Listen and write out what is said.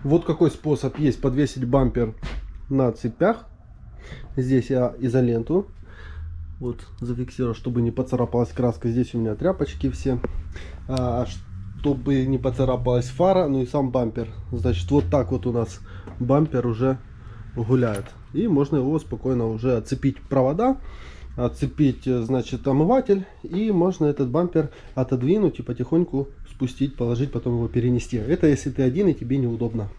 Вот какой способ есть подвесить бампер на цепях. Здесь я изоленту вот зафиксировал, чтобы не поцарапалась краска. Здесь у меня тряпочки все, чтобы не поцарапалась фара, ну и сам бампер. Значит, вот так вот у нас бампер уже гуляет. И можно его спокойно уже отцепить провода, отцепить, значит, омыватель, и можно этот бампер отодвинуть и потихоньку спустить, положить, потом его перенести. Это если ты один и тебе неудобно.